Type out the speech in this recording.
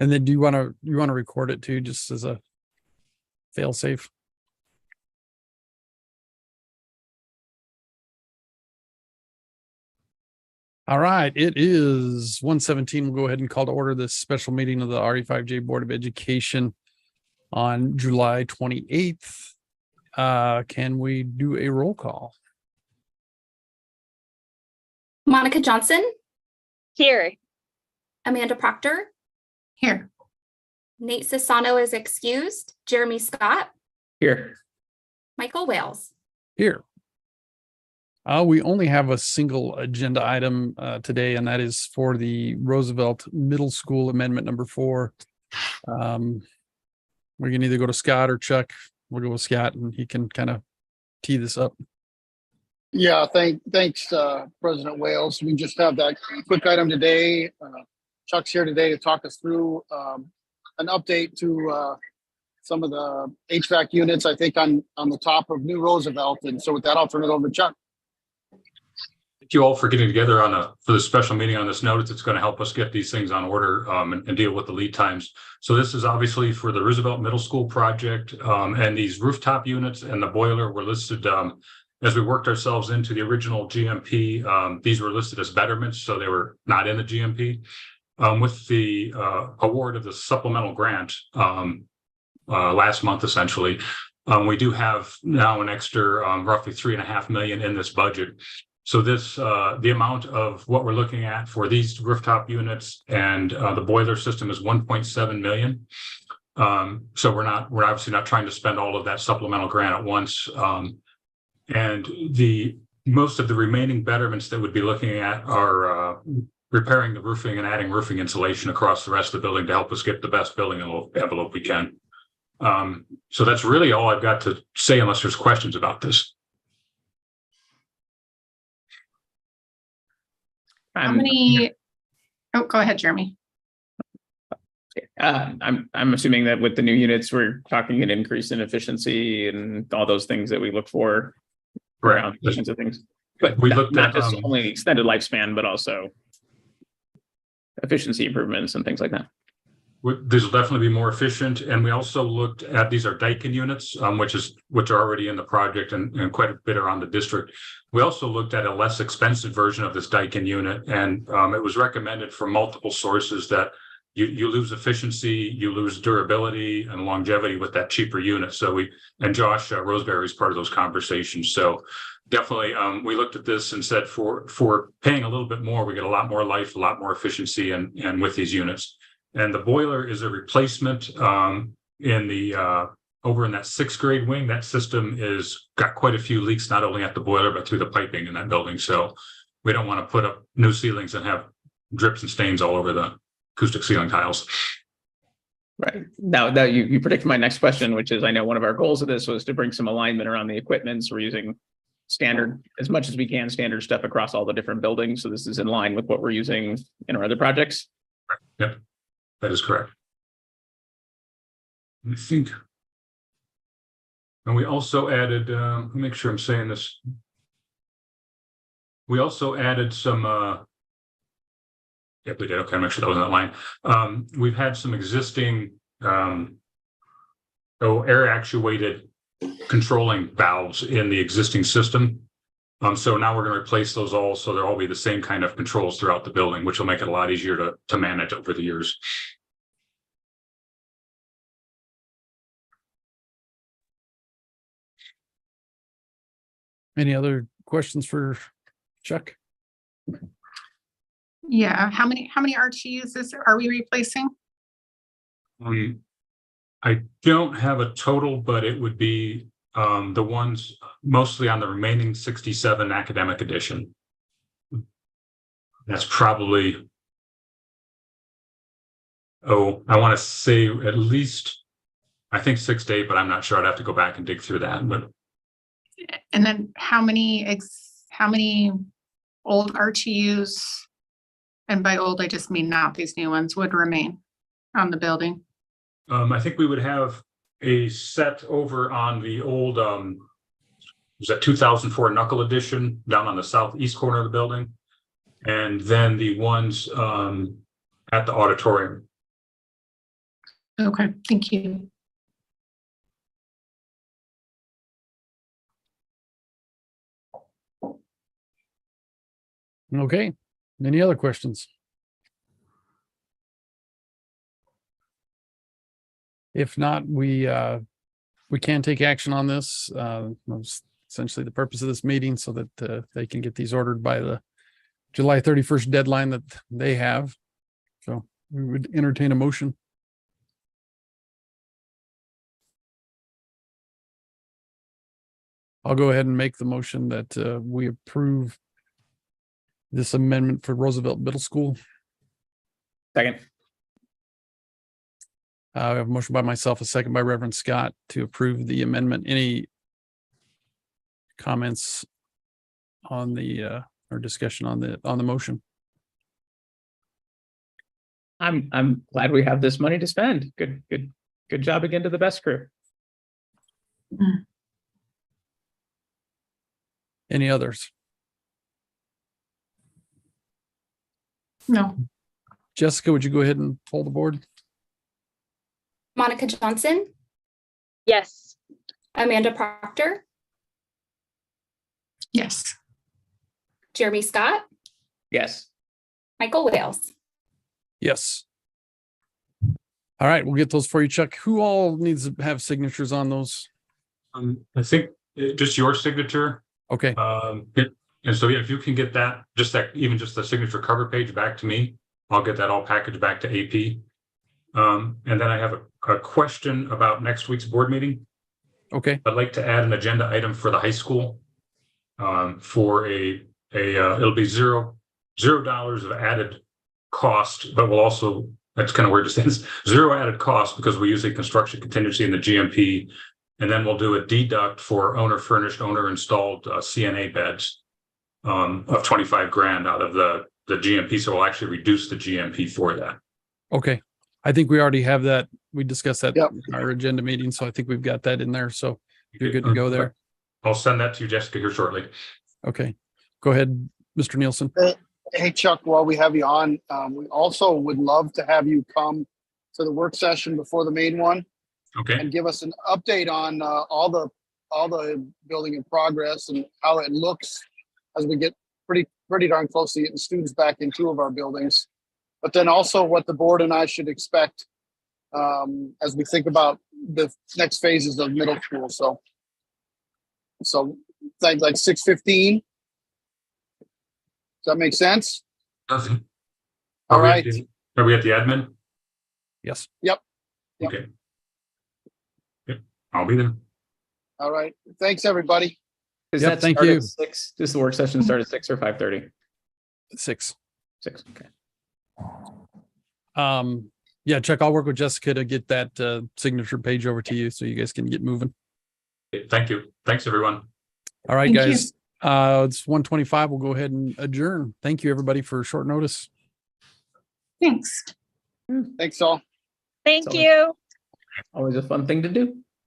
And then do you want to record it too, just as a fail safe? All right, it is 1:17. We'll go ahead and call to order this special meeting of the RE5J Board of Education on July 28th. Can we do a roll call? Monica Johnson, Here. Amanda Proctor, Here. Nate Sassano is excused, Jeremy Scott, Here. Michael Wales. Here. We only have a single agenda item today, and that is for the Roosevelt Middle School Amendment number 4. We can either go to Scott or Chuck. We'll go with Scott, and he can kind of tee this up. Yeah, thanks, President Wales. We just have that quick item today. Chuck's here today to talk us through an update to some of the HVAC units, I think, on the top of New Roosevelt. And so with that, I'll turn it over to Chuck. Thank you all for getting together for this special meeting on this notice. It's going to help us get these things on order and deal with the lead times. So this is obviously for the Roosevelt Middle School project, and these rooftop units and the boiler were listed as we worked ourselves into the original GMP. These were listed as betterments, so they were not in the GMP. With the award of the supplemental grant last month, essentially, we do have now an extra roughly $3.5 million in this budget. So this, the amount of what we're looking at for these rooftop units and the boiler system is $1.7 million. So we're obviously not trying to spend all of that supplemental grant at once. And most of the remaining betterments that we'd be looking at are repairing the roofing and adding roofing insulation across the rest of the building to help us get the best building envelope we can. So that's really all I've got to say, unless there's questions about this. How many? Oh, go ahead, Jeremy. I'm assuming that with the new units, we're talking an increase in efficiency and all those things that we look for around those kinds of things. But we looked not at just only extended lifespan, but also efficiency improvements and things like that. These will definitely be more efficient. And we also looked at, these are Daikin units, which are already in the project and quite a bit are on the district. We also looked at a less expensive version of this Daikin unit, and it was recommended from multiple sources that you lose efficiency, you lose durability and longevity with that cheaper unit. So and Josh Roseberry is part of those conversations. So definitely, we looked at this and said for paying a little bit more, we get a lot more life, a lot more efficiency, and with these units. And the boiler is a replacement in the over in that 6th grade wing. That system is got quite a few leaks, not only at the boiler, but through the piping in that building. So we don't want to put up new ceilings and have drips and stains all over the acoustic ceiling tiles. Right. Now that you predict my next question, which is, I know one of our goals of this was to bring some alignment around the equipment. So we're using standard, as much as we can, standard stuff across all the different buildings. So this is in line with what we're using in our other projects. Yep, that is correct. I think. And we also added, let me make sure I'm saying this. We also added some, yep, we did. Okay, make sure that was in that line. We've had some existing air actuated controlling valves in the existing system. So now we're going to replace those all, so they'll all be the same kind of controls throughout the building, which will make it a lot easier to manage over the years. Any other questions for Chuck? Yeah. How many RTUs are we replacing? I don't have a total, but it would be the ones mostly on the remaining 67 academic edition. That's probably, I want to say at least, I think 6 to 8, but I'm not sure. I'd have to go back and dig through that. But And then how many old RTUs, and by old, I just mean not these new ones, would remain on the building? I think we would have a set over on the old, was that 2004 Knuckle Edition down on the southeast corner of the building. And then the ones at the auditorium. Okay, thank you. Okay. Any other questions? If not, we can take action on this. That's essentially the purpose of this meeting so that they can get these ordered by the July 31st deadline that they have. So we would entertain a motion. I'll go ahead and make the motion that we approve this amendment for Roosevelt Middle School. Second. I have a motion by myself, a second by Reverend Scott to approve the amendment. Any comments on the or discussion on the motion? I'm glad we have this money to spend. Good job again to the best crew. Any others? No, Jessica, would you go ahead and pull the board? Monica Johnson, Yes. Amanda Proctor, yes. Jeremy Scott, Yes. Michael Wales. Yes. All right, we'll get those for you, Chuck. Who all needs to have signatures on those? I think just your signature. Okay, And so, yeah, if you can get that, even just the signature cover page back to me, I'll get that all packaged back to AP. And then I have a question about next week's board meeting. okay, I'd like to add an agenda item for the high school. For it'll be $0 of added cost, but we'll also, that's kind of where it stands, 0 added cost because we use a construction contingency in the GMP. And then we'll do a deduct for owner furnished, owner installed CNA beds of 25 grand out of the GMP. So we'll actually reduce the GMP for that. okay. I think we already have that. We discussed that Yep. in our agenda meeting, so I think we've got that in there. So you're good to go there. I'll send that to you, Jessica, here shortly. Okay, go ahead, Mr. Nielsen. Hey, Chuck, while we have you on, we also would love to have you come to the work session before the main one Okay. and give us an update on all the building in progress and how it looks as we get pretty darn close to getting students back in 2 of our buildings. But then also what the board and I should expect as we think about the next phases of middle school. So like 6:15. Does that make sense? Doesn't. All Are we at right. Are we at the admin? Yes. Yep. Okay. Yep, I'll be there. All right. Thanks, everybody. Does Yep, that thank start you. at 6? Does the work session start at 6 or 5:30? 6. 6. Okay. Yeah, Chuck, I'll work with Jessica to get that signature page over to you so you guys can get moving. Okay, thank you. Thanks, everyone. All right, Thank you. guys. It's 1:25. We'll go ahead and adjourn. Thank you, everybody, for short notice. Thanks. Thanks all. Thank So- you. Always a fun thing to do.